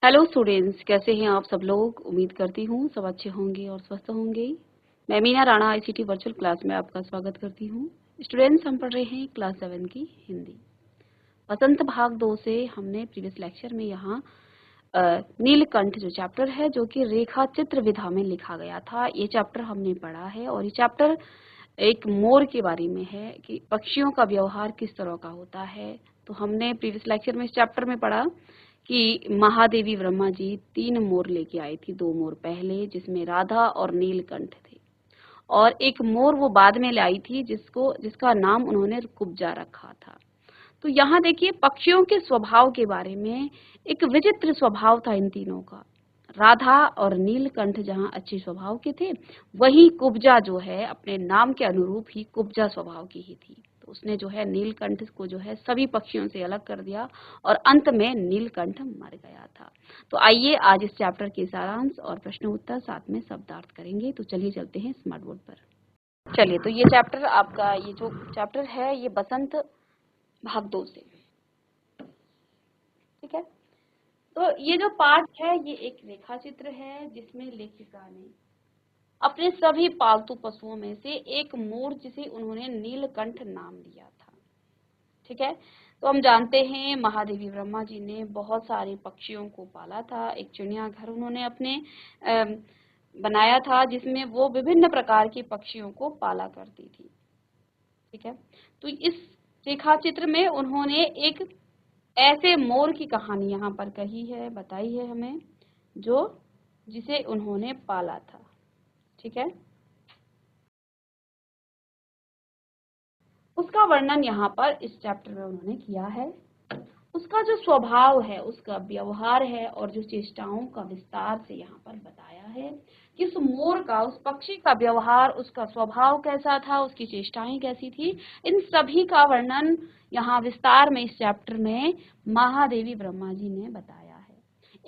Hello students, कैसे हैं आप सब लोग। उम्मीद करती हूँ सब अच्छे होंगे और स्वस्थ होंगे। मैं Meena Rana ICT virtual class में आपका स्वागत करती हूँ। स्टूडेंट्स, हम पढ़ रहे हैं क्लास 7 की हिंदी बसंत भाग 2 से। हमने प्रीवियस लेक्चर में यहाँ नीलकंठ जो चैप्टर है, जो कि रेखा चित्र विधा में लिखा गया था, ये चैप्टर हमने पढ़ा है। और ये चैप्टर एक मोर के बारे में है कि पक्षियों का व्यवहार किस तरह का होता है। तो हमने प्रीवियस लेक्चर में इस चैप्टर में पढ़ा कि महादेवी ब्रह्मा जी 3 मोर लेके आई थी। 2 मोर पहले, जिसमें राधा और नीलकंठ थे, और एक मोर वो बाद में लाई थी जिसका नाम उन्होंने कुब्जा रखा था। तो यहाँ देखिए, पक्षियों के स्वभाव के बारे में एक विचित्र स्वभाव था इन तीनों का। राधा और नीलकंठ जहाँ अच्छे स्वभाव के थे, वहीं कुब्जा जो है अपने नाम के अनुरूप ही कुब्जा स्वभाव की ही थी। तो उसने जो है नीलकंठ को जो है सभी पक्षियों से अलग कर दिया, और अंत में नीलकंठ मर गया था। तो आइए आज इस चैप्टर के सारांश और प्रश्न उत्तर साथ में शब्दार्थ करेंगे। तो चलिए चलते हैं स्मार्ट बोर्ड पर। चलिए, तो ये चैप्टर आपका, ये जो चैप्टर है ये बसंत भाग 2 से, ठीक है। तो ये जो पाठ है ये एक रेखा चित्र है, जिसमें लेखिका ने अपने सभी पालतू पशुओं में से एक मोर, जिसे उन्होंने नीलकंठ नाम दिया था, ठीक है। तो हम जानते हैं महादेवी ब्रह्मा जी ने बहुत सारे पक्षियों को पाला था। एक चिड़ियाघर उन्होंने अपने बनाया था, जिसमें वो विभिन्न प्रकार के पक्षियों को पाला करती थी, ठीक है। तो इस रेखा चित्र में उन्होंने एक ऐसे मोर की कहानी यहाँ पर कही है, बताई है हमें, जिसे उन्होंने पाला था, ठीक है। उसका वर्णन यहाँ पर इस चैप्टर में उन्होंने किया है। उसका जो स्वभाव है, उसका व्यवहार है, और जो चेष्टाओं का विस्तार से यहाँ पर बताया है कि उस मोर का, उस पक्षी का व्यवहार, उसका स्वभाव कैसा था, उसकी चेष्टाएं कैसी थी, इन सभी का वर्णन यहाँ विस्तार में इस चैप्टर में महादेवी ब्रह्मा जी ने बताया है।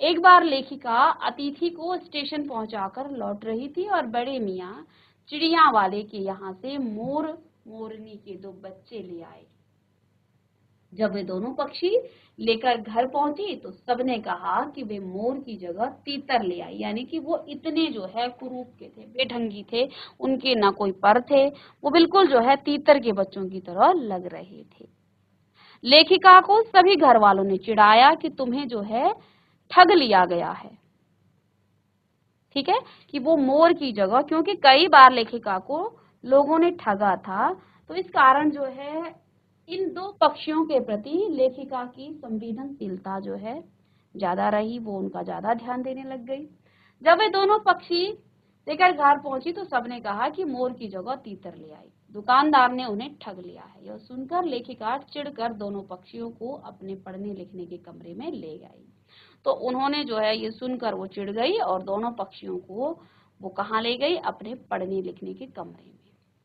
एक बार लेखिका अतिथि को स्टेशन पहुंचाकर लौट रही थी, और बड़े मियाँ चिड़िया वाले के यहाँ से मोर मोरनी के 2 बच्चे ले आए। जब वे दोनों पक्षी लेकर घर पहुंची तो सबने कहा कि वे मोर की जगह तीतर ले आई, यानी कि वो इतने जो है कुरूप के थे, बेढंगी थे, उनके ना कोई पर थे, वो बिल्कुल जो है तीतर के बच्चों की तरह लग रहे थे। लेखिका को सभी घर वालों ने चिढ़ाया कि तुम्हें जो है ठग लिया गया है, ठीक है, कि वो मोर की जगह, क्योंकि कई बार लेखिका को लोगों ने ठगा था, तो इस कारण जो है इन 2 पक्षियों के प्रति लेखिका की संवेदनशीलता जो है ज्यादा रही, वो उनका ज्यादा ध्यान देने लग गई। जब वे दोनों पक्षी लेकर घर पहुंची तो सबने कहा कि मोर की जगह तीतर ले आई, दुकानदार ने उन्हें ठग लिया है। यह सुनकर लेखिका चिढ़कर दोनों पक्षियों को अपने पढ़ने लिखने के कमरे में ले गई। तो उन्होंने जो है ये सुनकर वो चिढ़ गई, और दोनों पक्षियों को वो कहाँ ले गई, अपने पढ़ने लिखने के कमरे में।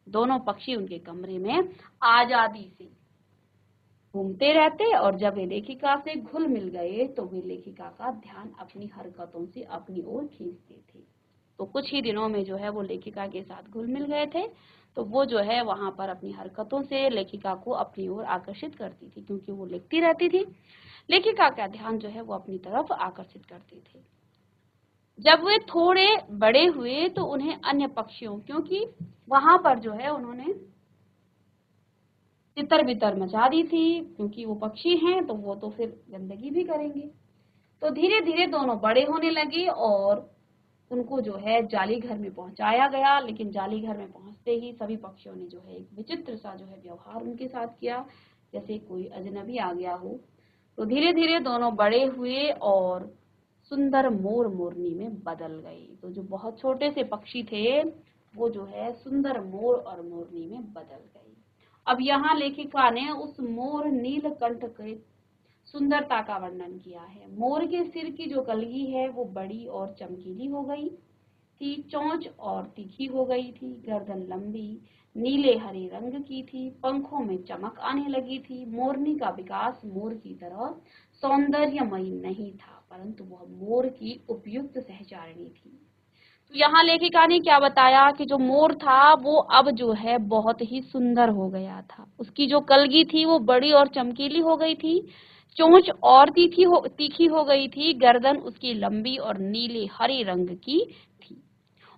दोनों पक्षी उनके कमरे में आजादी से घूमते रहते, और जब वे लेखिका से घुल मिल गए तो वे लेखिका का ध्यान अपनी हरकतों से अपनी ओर खींचते थे। तो कुछ ही दिनों में जो है वो लेखिका के साथ घुल मिल गए थे, तो वो जो है वहां पर अपनी हरकतों से लेखिका को अपनी ओर आकर्षित करती थी, क्योंकि वो लिखती रहती थी। लेखिका का ध्यान जो है वो अपनी तरफ आकर्षित करते थे। जब वे थोड़े बड़े हुए तो उन्हें अन्य पक्षियों, क्योंकि वहां पर जो है उन्होंने तितर बितर मचा दी थी, क्योंकि वो पक्षी हैं तो वो तो फिर गंदगी भी करेंगे। तो धीरे धीरे दोनों बड़े होने लगे, और उनको जो है जाली घर में पहुंचाया गया। लेकिन जाली घर में पहुंचते ही सभी पक्षियों ने जो है एक विचित्र सा जो है व्यवहार उनके साथ किया, जैसे कोई अजनबी आ गया हो। तो धीरे धीरे दोनों बड़े हुए और सुंदर मोर मोरनी में बदल गए। तो जो बहुत छोटे से पक्षी थे, वो जो है सुंदर मोर और मोरनी में बदल गए। अब यहाँ लेखिका ने उस मोर नीलकंठ के सुंदरता का वर्णन किया है। मोर के सिर की जो कलगी है वो बड़ी और चमकीली हो गई थी, चोंच और तीखी हो गई थी, गर्दन लंबी नीले हरे रंग की थी, पंखों में चमक आने लगी थी। मोरनी का विकास मोर की तरह सौंदर्यमयी नहीं था, परंतु वह मोर की उपयुक्त सहचारिणी थी। तो यहाँ लेखिका ने क्या बताया कि जो मोर था वो अब जो है बहुत ही सुंदर हो गया था। उसकी जो कलगी थी वो बड़ी और चमकीली हो गई थी, चोंच और तीखी हो गई थी, गर्दन उसकी लंबी और नीले हरे रंग की थी,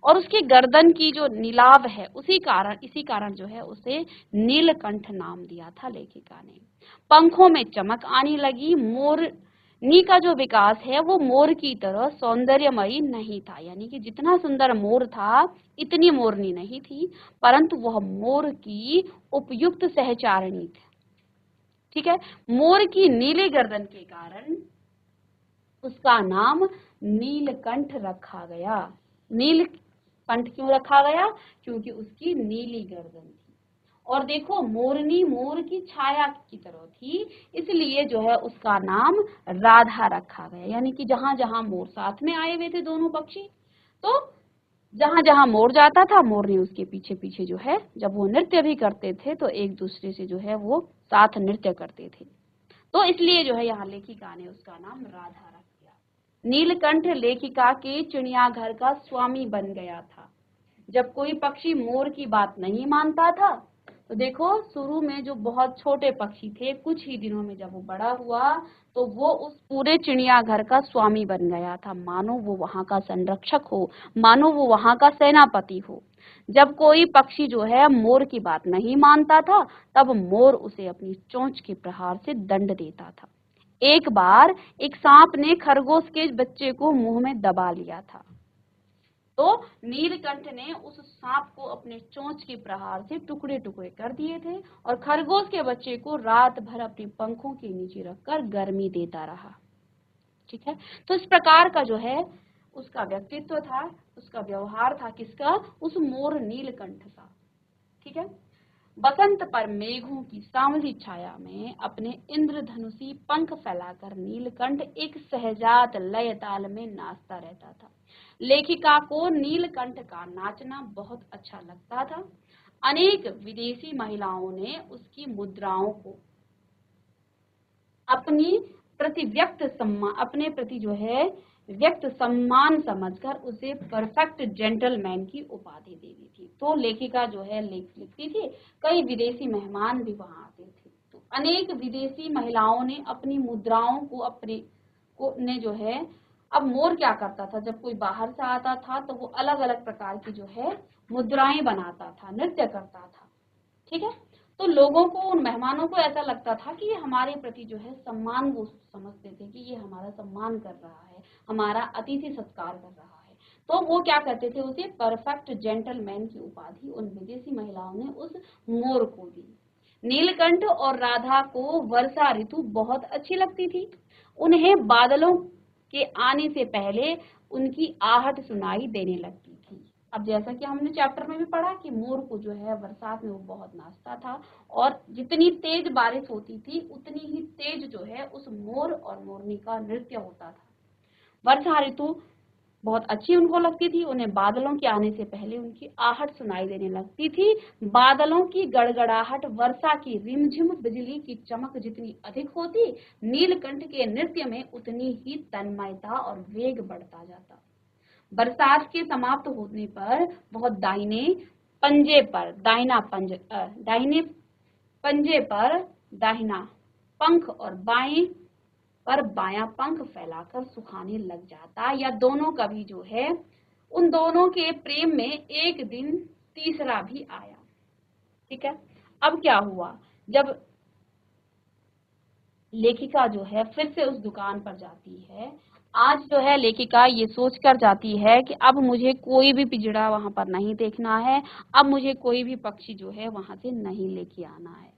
और उसके गर्दन की जो नीलाव है इसी कारण जो है उसे नीलकंठ नाम दिया था लेखिका ने। पंखों में चमक आने लगी। मोरनी का जो विकास है वो मोर की तरह सौंदर्यमयी नहीं था, यानी कि जितना सुंदर मोर था इतनी मोरनी नहीं थी, परंतु वह मोर की उपयुक्त सहचारिणी थी। ठीक है, मोर की नीले गर्दन के कारण उसका नाम नीलकंठ रखा गया। नीलकंठ क्यों रखा गया? क्योंकि उसकी नीली गर्दन थी। और देखो, मोरनी मोर की छाया की तरह थी, इसलिए जो है उसका नाम राधा रखा गया। यानी कि जहां जहां मोर साथ में आए हुए थे दोनों पक्षी, तो जहां जहां मोर जाता था मोरनी उसके पीछे पीछे जो है, जब वो नृत्य भी करते थे तो एक दूसरे से जो है वो साथ नृत्य करते थे। तो इसलिए जो है यहाँ लेखिका ने उसका नाम राधा रख दिया। नीलकंठ लेखिका के चिड़ियाघर का स्वामी बन गया था। जब कोई पक्षी मोर की बात नहीं मानता था, तो देखो शुरू में जो बहुत छोटे पक्षी थे, कुछ ही दिनों में जब वो बड़ा हुआ तो वो उस पूरे चिड़ियाघर का स्वामी बन गया था, मानो वो वहां का संरक्षक हो, मानो वो वहां का सेनापति हो। जब कोई पक्षी जो है मोर की बात नहीं मानता था, तब मोर उसे अपनी चोंच के प्रहार से दंड देता था। एक बार एक सांप ने खरगोश के बच्चे को मुंह में दबा लिया था, तो नीलकंठ ने उस सांप को अपने चोंच के प्रहार से टुकड़े टुकड़े कर दिए थे, और खरगोश के बच्चे को रात भर अपने पंखों के नीचे रखकर गर्मी देता रहा। ठीक है, तो इस प्रकार का जो है उसका व्यक्तित्व था, उसका व्यवहार था, किसका? उस मोर नीलकंठ का। ठीक है, बसंत पर मेघों की सांवली छाया में अपने इंद्रधनुषी पंख फैलाकर नीलकंठ एक सहजात लय ताल में नाचता रहता था। लेखिका को नीलकंठ का नाचना बहुत अच्छा लगता था। अनेक विदेशी महिलाओं ने उसकी मुद्राओं को अपने प्रति जो है व्यक्त सम्मान समझकर उसे परफेक्ट जेंटलमैन की उपाधि दे दी थी। तो लेखिका जो है लिखती थी, कई विदेशी मेहमान भी वहां आते थे, तो अनेक विदेशी महिलाओं ने अपनी मुद्राओं को जो है, अब मोर क्या करता था, जब कोई बाहर से आता था तो वो अलग अलग प्रकार की जो है मुद्राएं बनाता था, नृत्य करता था। ठीक है, तो लोगों को, उन मेहमानों को ऐसा लगता था कि ये हमारे प्रति जो है सम्मान, वो समझते थे कि ये हमारा सम्मान कर रहा है, हमारा अतिथि सत्कार कर रहा है। तो वो क्या करते थे, उसे परफेक्ट जेंटलमैन की उपाधि उन विदेशी महिलाओं ने उस मोर को दी। नीलकंठ और राधा को वर्षा ऋतु बहुत अच्छी लगती थी। उन्हें बादलों के आने से पहले उनकी आहट सुनाई देने लगती थी। अब जैसा कि हमने चैप्टर में भी पढ़ा कि मोर को जो है बरसात में वो बहुत नाचता था, और जितनी तेज बारिश होती थी उतनी ही तेज जो है उस मोर और मोरनी का नृत्य होता था। वर्षा ऋतु बहुत अच्छी उनको लगती थी। उन्हें बादलों के आने से पहले उनकी आहट सुनाई देने लगती थी। बादलों की गड़गड़ाहट, वर्षा की रिमझिम, बिजली की चमक जितनी अधिक होती, नीलकंठ के नृत्य में उतनी ही तन्मयता और वेग बढ़ता जाता। बरसात के समाप्त होने पर वह दाहिने पंजे पर दाहिना पंख और बाएं पर बायां पंख फैलाकर सुखाने लग जाता, या दोनों का भी जो है, उन दोनों के प्रेम में एक दिन तीसरा भी आया। ठीक है, अब क्या हुआ, जब लेखिका जो है फिर से उस दुकान पर जाती है, आज जो है लेखिका ये सोच कर जाती है कि अब मुझे कोई भी पिंजड़ा वहां पर नहीं देखना है, अब मुझे कोई भी पक्षी जो है वहां से नहीं लेके आना है।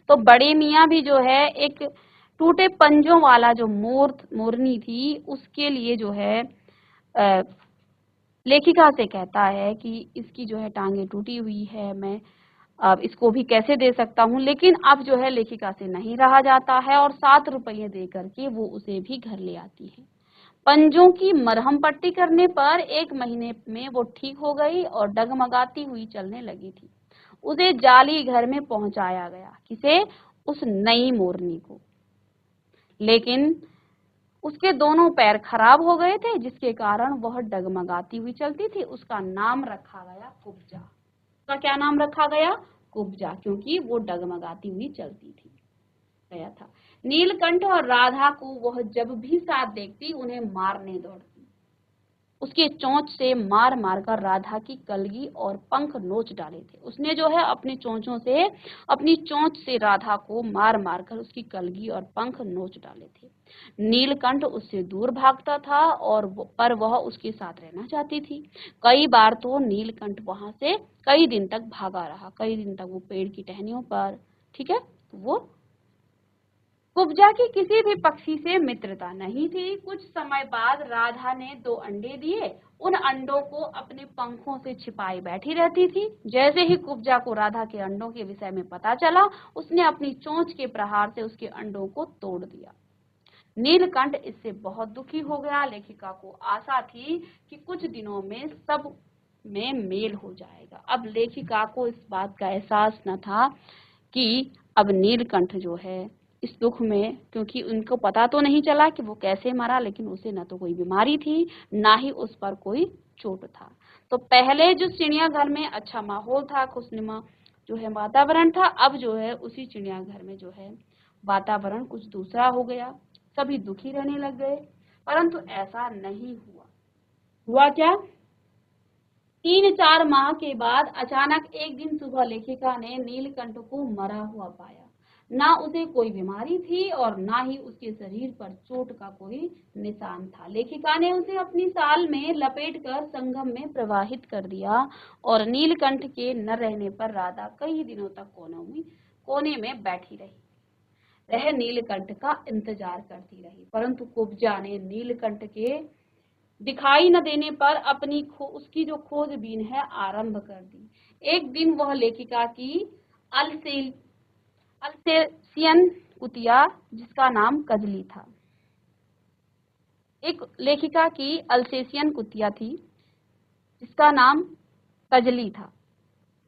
तो बड़े मियाँ भी जो है एक टूटे पंजों वाला जो मोरनी थी उसके लिए जो है लेखिका से कहता है कि इसकी जो है टांगे टूटी हुई है, मैं अब इसको भी कैसे दे सकता हूँ। लेकिन अब जो है लेखिका से नहीं रहा जाता है, और 7 रुपये दे करके वो उसे भी घर ले आती है। पंजों की मरहम पट्टी करने पर 1 महीने में वो ठीक हो गई और डगमगाती हुई चलने लगी थी। उसे जाली घर में पहुंचाया गया। किसे? उस नई मोरनी को। लेकिन उसके दोनों पैर खराब हो गए थे, जिसके कारण वह डगमगाती हुई चलती थी। उसका नाम रखा गया कुब्जा। उसका क्या नाम रखा गया? कुब्जा, क्योंकि वो डगमगाती हुई चलती थी गया था। नीलकंठ और राधा को वह जब भी साथ देखती उन्हें मारने दौड़ती। उसके चोंच से मार मार कर राधा की कलगी और पंख नोच डाले थे। उसने जो है अपनी चोंचों से, अपनी चोंच से राधा को मार मार कर उसकी कलगी और पंख नोच डाले थे। नीलकंठ उससे दूर भागता था और पर वह उसके साथ रहना चाहती थी। कई बार तो नीलकंठ वहां से कई दिन तक भागा रहा, कई दिन तक वो पेड़ की टहनियों पर, ठीक है। तो वो कुब्जा की किसी भी पक्षी से मित्रता नहीं थी। कुछ समय बाद राधा ने 2 अंडे दिए। उन अंडों को अपने पंखों से छिपाई बैठी रहती थी। जैसे ही कुब्जा को राधा के अंडों के विषय में पता चला, उसने अपनी चोंच के प्रहार से उसके अंडों को तोड़ दिया। नीलकंठ इससे बहुत दुखी हो गया। लेखिका को आशा थी कि कुछ दिनों में सब में मेल हो जाएगा। अब लेखिका को इस बात का एहसास न था कि अब नीलकंठ जो है इस दुख में, क्योंकि उनको पता तो नहीं चला कि वो कैसे मरा, लेकिन उसे न तो कोई बीमारी थी, ना ही उस पर कोई चोट था। तो पहले जो चिड़ियाघर में अच्छा माहौल था, खुशनुमा जो है वातावरण था, अब जो है उसी चिड़ियाघर में जो है वातावरण कुछ दूसरा हो गया। सभी दुखी रहने लग गए। परंतु ऐसा नहीं हुआ। हुआ क्या? 3-4 माह के बाद अचानक एक दिन सुबह लेखिका ने नीलकंठ को मरा हुआ पाया। ना उसे कोई बीमारी थी और ना ही उसके शरीर पर चोट का कोई निशान था। लेखिका ने उसे अपनी शाल में लपेटकर संगम में प्रवाहित कर दिया और नीलकंठ के न रहने पर राधा कई दिनों तक कोने में बैठी रही। वह नीलकंठ का इंतजार करती रही, परंतु कुब्जा ने नीलकंठ के दिखाई न देने पर उसकी जो खोजबीन है आरंभ कर दी। एक दिन वह लेखिका की अल्सेशियन कुतिया, जिसका नाम कजली था, एक लेखिका की अल्सेशियन कुतिया थी जिसका नाम कजली था,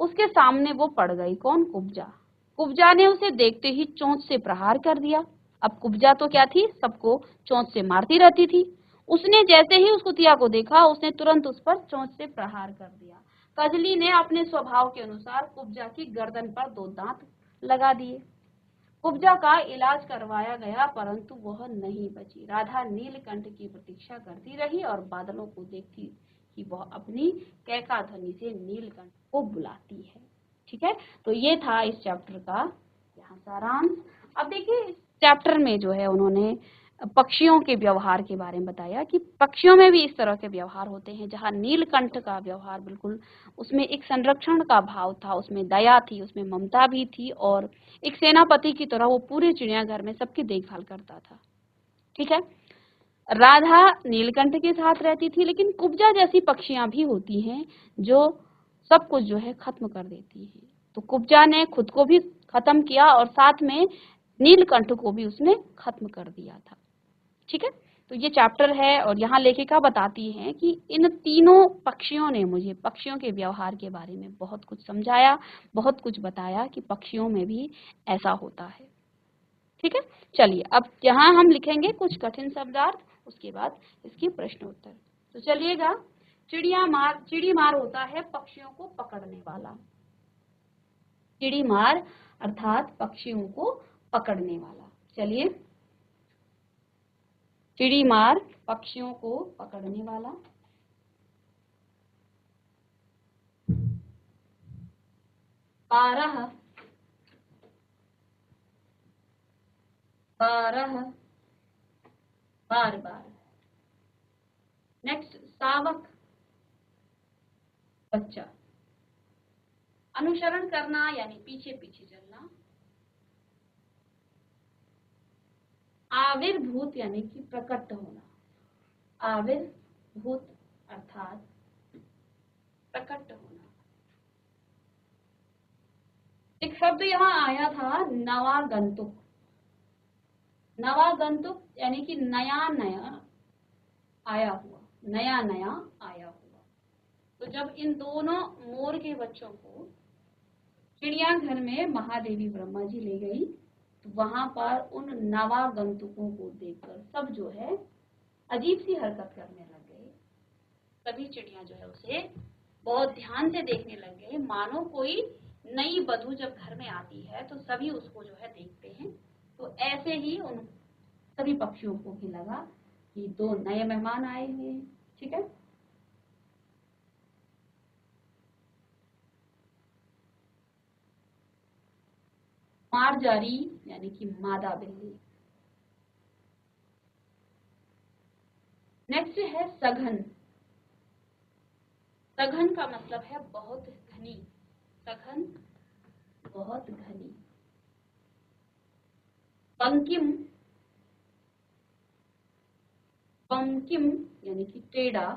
उसके सामने वो पड़ गई। कौन? कुब्जा। कुब्जा ने उसे देखते ही चोंच से प्रहार कर दिया। अब कुब्जा तो क्या थी, सबको चोंच से मारती रहती थी। उसने जैसे ही उस कुतिया को देखा, उसने तुरंत उस पर चोंच से प्रहार कर दिया। कजली ने अपने स्वभाव के अनुसार कुब्जा की गर्दन पर 2 दांत लगा दिए। कुब्जा का इलाज करवाया गया, परंतु वह नहीं बची। राधा नीलकंठ की प्रतीक्षा करती रही और बादलों को देखती कि वह अपनी कैका ध्वनि से नीलकंठ को बुलाती है। ठीक है, तो ये था इस चैप्टर का यहाँ सारांश। अब देखिए, इस चैप्टर में जो है उन्होंने पक्षियों के व्यवहार के बारे में बताया कि पक्षियों में भी इस तरह के व्यवहार होते हैं। जहाँ नीलकंठ का व्यवहार बिल्कुल, उसमें एक संरक्षण का भाव था, उसमें दया थी, उसमें ममता भी थी और एक सेनापति की तरह वो पूरे चिड़ियाघर में सबकी देखभाल करता था। ठीक है, राधा नीलकंठ के साथ रहती थी, लेकिन कुब्जा जैसी पक्षियां भी होती हैं जो सब कुछ जो है खत्म कर देती हैं। तो कुब्जा ने खुद को भी खत्म किया और साथ में नीलकंठ को भी उसने खत्म कर दिया था। ठीक है, तो ये चैप्टर है और यहाँ लेखिका बताती हैं कि इन तीनों पक्षियों ने मुझे पक्षियों के व्यवहार के बारे में बहुत कुछ समझाया, बहुत कुछ बताया कि पक्षियों में भी ऐसा होता है। ठीक है, चलिए अब यहाँ हम लिखेंगे कुछ कठिन शब्दार्थ, उसके बाद इसकी प्रश्न उत्तर। तो चलिएगा, चिड़ी मार होता है पक्षियों को पकड़ने वाला। चिड़ी मार अर्थात पक्षियों को पकड़ने वाला। चलिए, चिड़ी मार पक्षियों को पकड़ने वाला। बारह, बारह, बार बार। नेक्स्ट, शावक, बच्चा। अनुसरण करना यानी पीछे पीछे चलना। आविर्भूत यानी कि प्रकट होना। आविर्भूत अर्थात प्रकट होना। एक शब्द यहाँ आया था, नवागंतुक। नवागंतुक यानी कि नया नया आया हुआ, नया नया आया हुआ। तो जब इन दोनों मोर के बच्चों को चिड़ियाघर में महादेवी ब्रह्मा जी ले गई, तो वहां पर उन नवागंतुकों को देखकर सब जो है अजीब सी हरकत करने लग गए। सभी चिड़िया जो है उसे बहुत ध्यान से देखने लग गए, मानो कोई नई वधू जब घर में आती है तो सभी उसको जो है देखते हैं, तो ऐसे ही उन सभी पक्षियों को भी लगा कि दो नए मेहमान आए हुए हैं। ठीक है, मारजारी यानी कि मादा बिल्ली। नेक्स्ट है सघन। सघन का मतलब है बहुत घनी। सघन, बहुत घनी। बंकिम, बंकिम यानी कि टेढ़ा।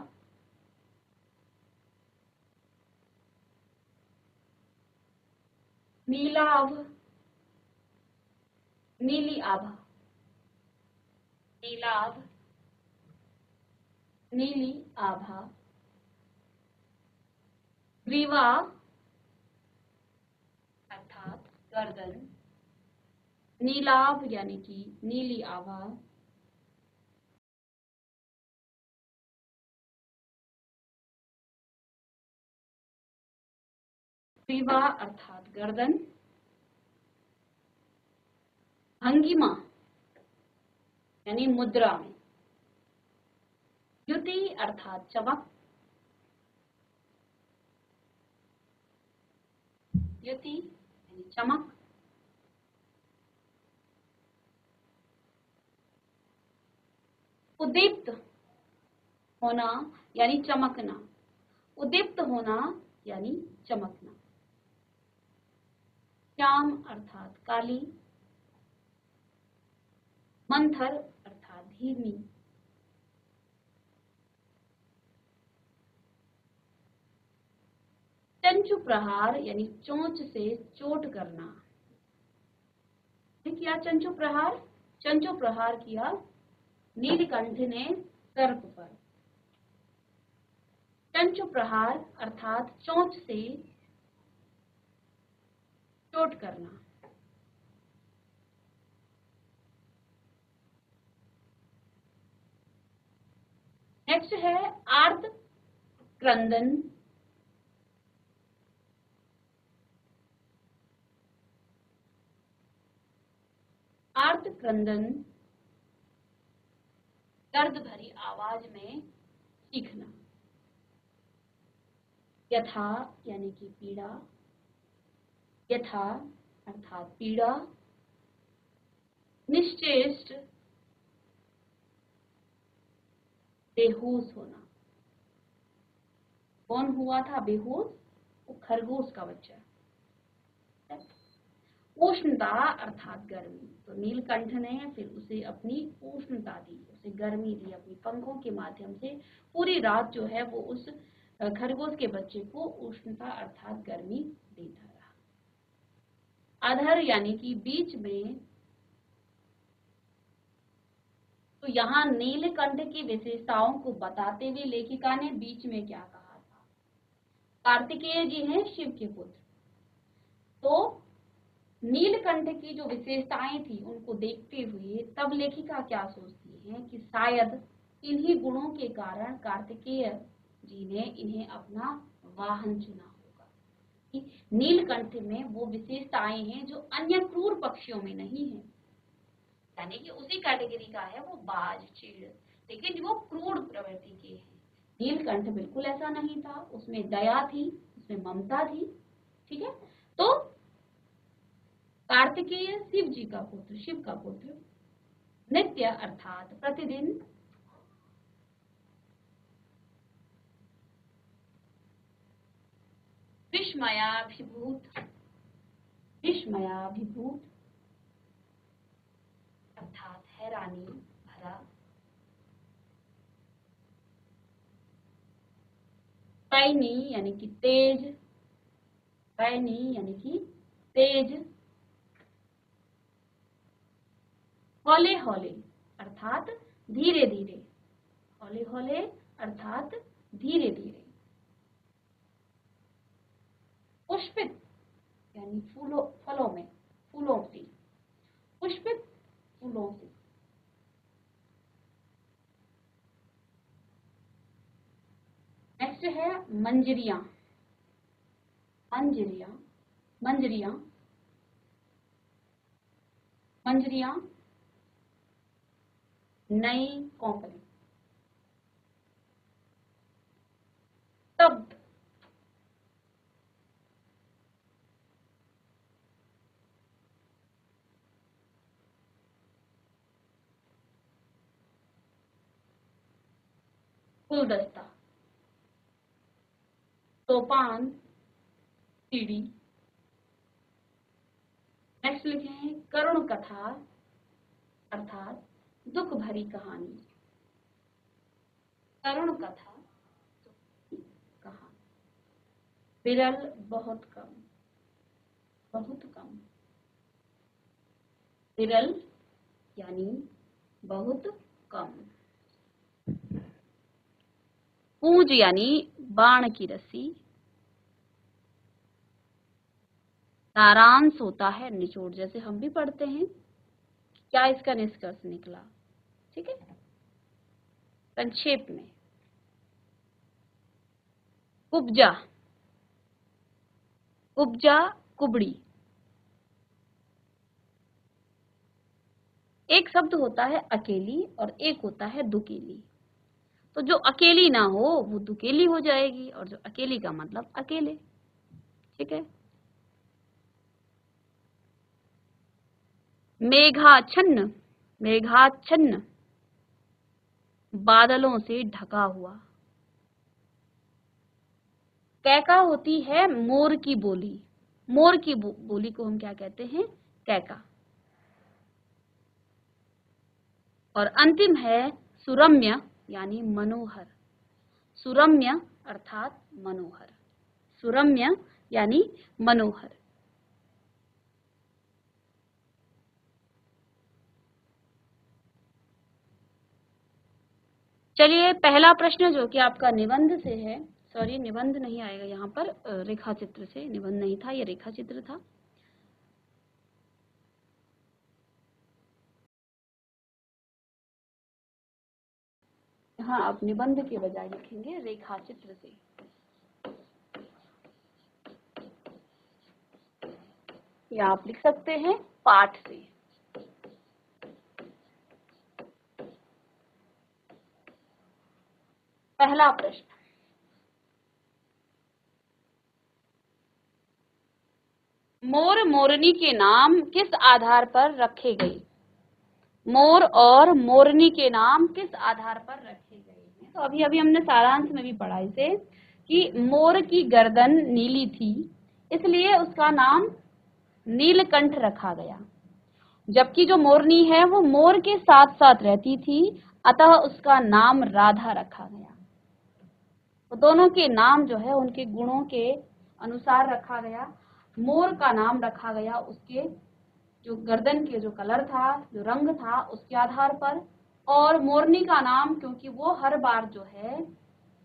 नीलाभ, नीली आभा। नीलाभ, नीली आभा। ग्रीवा अर्थात गर्दन। नीलाभ यानी कि नीली आभा। ग्रीवा अर्थात गर्दन। भंगिमा यानी मुद्रा में। द्युति अर्थात चमक। द्युति यानी चमक। उद्दीप्त होना यानी चमकना। उद्दीप्त होना यानी चमकना। श्याम अर्थात काली। मंथर अर्थात धीमी। चंचु प्रहार यानी चोंच से चोट करना। किया चंचु प्रहार? चंचु प्रहार किया नीलकंठ ने सर्प पर। चंचु प्रहार अर्थात चोंच से चोट करना। नेक्स्ट है आर्त क्रंदन। आर्त क्रंदन दर्द भरी आवाज में चीखना। यथा यानी कि पीड़ा। यथा अर्थात पीड़ा। निश्चेष्ट बेहोश होना। कौन हुआ था बेहोश? वो खरगोश का बच्चा। उष्णता अर्थात गर्मी। तो नीलकंठ ने फिर उसे अपनी उष्णता दी, उसे गर्मी दी अपनी पंखों के माध्यम से। पूरी रात जो है वो उस खरगोश के बच्चे को उष्णता अर्थात गर्मी देता रहा। अधर यानी कि बीच में। तो यहाँ नीलकंठ की विशेषताओं को बताते हुए लेखिका ने बीच में क्या कहा था? कार्तिकेय जी हैं शिव के पुत्र, तो नीलकंठ की जो विशेषताएं थी उनको देखते हुए तब लेखिका क्या सोचती है कि शायद इन्हीं गुणों के कारण कार्तिकेय जी ने इन्हें अपना वाहन चुना होगा। कि नीलकंठ में वो विशेषताएं हैं जो अन्य क्रूर पक्षियों में नहीं है। यानी कि उसी कैटेगरी का है वो बाज, चीड़, लेकिन वो क्रूर प्रवृत्ति के हैं। नीलकंठ बिल्कुल ऐसा नहीं था, उसमें दया थी, उसमें ममता थी। ठीक है, तो कार्तिकेय शिव जी का पुत्र, शिव का पुत्र। नित्य अर्थात प्रतिदिन। विस्मयाभिभूत, विस्मयाभिभूत अर्थात हैरानी भरा। पैनी यानी कि तेज। पैनी यानी कि तेज। हौले हौले अर्थात धीरे धीरे। हौले हौले अर्थात धीरे धीरे। पुष्पित यानी फूलों, फलों में, फूलों से। पुष्पित फूलों से। नेक्स्ट है मंजरियां। मंजरियां, मंजरियां मंजरियां, नई कोंपली, शब्द, गुलदस्ता, सोपान, सीढ़ी। नेक्स्ट लिखें करुण कथा अर्थात दुख भरी कहानी। करुण कथा, कहानी। विरल, बहुत कम, बहुत कम। विरल यानी बहुत कम। पूंज यानी बाण की रस्सी। सारांश होता है निचोड़, जैसे हम भी पढ़ते हैं क्या इसका निष्कर्ष निकला। ठीक है, संक्षेप में। कुब्जा, कुब्जा, कुबड़ी। एक शब्द होता है अकेली और एक होता है दुकेली। तो जो अकेली ना हो वो दुकेली हो जाएगी, और जो अकेली का मतलब अकेले। ठीक है। मेघाच्छन्न, मेघाच्छन्न, बादलों से ढका हुआ। कैका होती है मोर की बोली। मोर की बोली को हम क्या कहते हैं? कैका। और अंतिम है सुरम्य यानी मनोहर। सुरम्य अर्थात मनोहर। सुरम्य यानी मनोहर। चलिए पहला प्रश्न जो कि आपका निबंध से है, सॉरी निबंध नहीं आएगा यहाँ पर, रेखा चित्र से। निबंध नहीं था, ये रेखा चित्र था। हाँ, आप निबंध के बजाय लिखेंगे रेखा चित्र से। या आप लिख सकते हैं पाठ से। पहला प्रश्न, मोर मोरनी के नाम किस आधार पर रखे गए? मोर और मोरनी के नाम किस आधार पर रखे गए हैं? तो अभी अभी हमने सारांश में भी पढ़ा इसे कि मोर की गर्दन नीली थी, इसलिए उसका नाम नीलकंठ रखा गया। जबकि जो मोरनी है वो मोर के साथ साथ रहती थी, अतः उसका नाम राधा रखा गया। तो दोनों के नाम जो है उनके गुणों के अनुसार रखा गया। मोर का नाम रखा गया उसके जो गर्दन के जो कलर था, जो रंग था, उसके आधार पर। और मोरनी का नाम क्योंकि वो हर बार जो है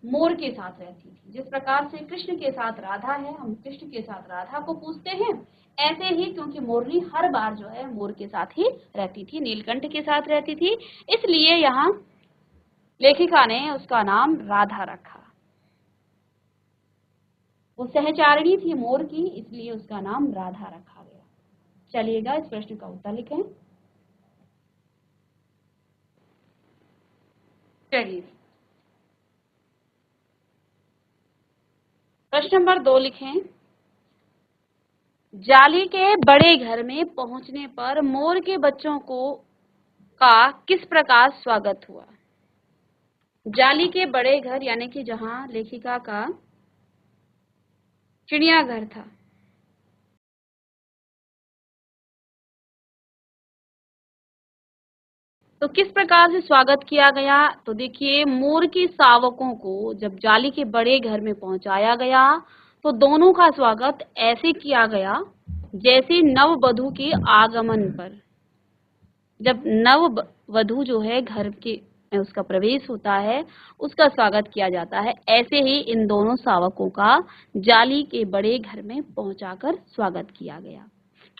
मोर के साथ रहती थी। जिस प्रकार से कृष्ण के साथ राधा है, हम कृष्ण के साथ राधा को पूछते हैं, ऐसे ही क्योंकि मोरनी हर बार जो है मोर के साथ ही रहती थी, नीलकंठ के साथ रहती थी, इसलिए यहाँ लेखिका ने उसका नाम राधा रखा। वो सहचारिणी थी मोर की, इसलिए उसका नाम राधा रखा गया। चलिएगा इस प्रश्न का उत्तर लिखें। चलिए प्रश्न नंबर 2 लिखें। जाली के बड़े घर में पहुंचने पर मोर के बच्चों को का किस प्रकार स्वागत हुआ? जाली के बड़े घर यानी कि जहां लेखिका का चिड़ियाघर था। तो किस प्रकार से स्वागत किया गया? तो देखिए, मोर के शावकों को जब जाली के बड़े घर में पहुंचाया गया तो दोनों का स्वागत ऐसे किया गया जैसे नव वधू के आगमन पर। जब नव वधू जो है घर के में उसका प्रवेश होता है, उसका स्वागत किया जाता है, ऐसे ही इन दोनों शावकों का जाली के बड़े घर में पहुंचाकर स्वागत किया गया।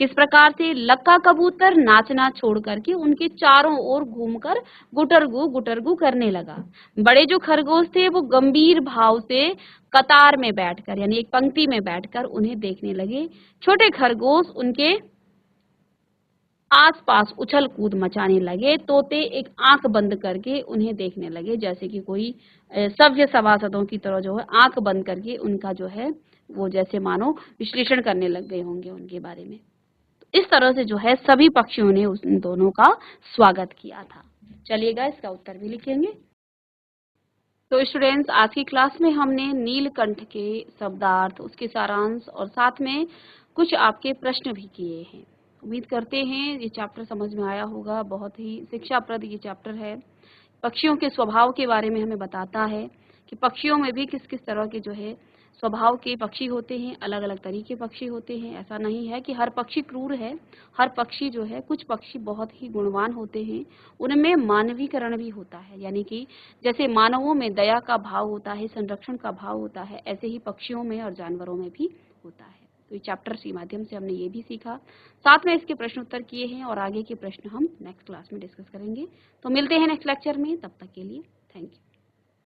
किस प्रकार से? लक्का कबूतर नाचना छोड़ करके उनके चारों ओर घूमकर गुटरगू गुटरगू करने लगा। बड़े जो खरगोश थे वो गंभीर भाव से कतार में बैठकर यानी एक पंक्ति में बैठकर उन्हें देखने लगे। छोटे खरगोश उनके आसपास उछल कूद मचाने लगे। तोते एक आंख बंद करके उन्हें देखने लगे, जैसे कि कोई सभ्य सभासदों की तरह जो है आंख बंद करके उनका जो है वो जैसे मानो विश्लेषण करने लग गए होंगे उनके बारे में। तो इस तरह से जो है सभी पक्षियों ने उन दोनों का स्वागत किया था। चलिएगा इसका उत्तर भी लिखेंगे। तो स्टूडेंट्स, आज की क्लास में हमने नीलकंठ के शब्दार्थ, उसके सारांश और साथ में कुछ आपके प्रश्न भी किए हैं। उम्मीद करते हैं ये चैप्टर समझ में आया होगा। बहुत ही शिक्षाप्रद ये चैप्टर है। पक्षियों के स्वभाव के बारे में हमें बताता है कि पक्षियों में भी किस किस तरह के जो है स्वभाव के पक्षी होते हैं, अलग अलग तरीके पक्षी होते हैं। ऐसा नहीं है कि हर पक्षी क्रूर है। हर पक्षी जो है, कुछ पक्षी बहुत ही गुणवान होते हैं। उनमें मानवीकरण भी होता है, यानी कि जैसे मानवों में दया का भाव होता है, संरक्षण का भाव होता है, ऐसे ही पक्षियों में और जानवरों में भी होता है। तो ये चैप्टर के माध्यम से हमने ये भी सीखा, साथ में इसके प्रश्न उत्तर किए हैं और आगे के प्रश्न हम नेक्स्ट क्लास में डिस्कस करेंगे। तो मिलते हैं नेक्स्ट लेक्चर में, तब तक के लिए थैंक यू।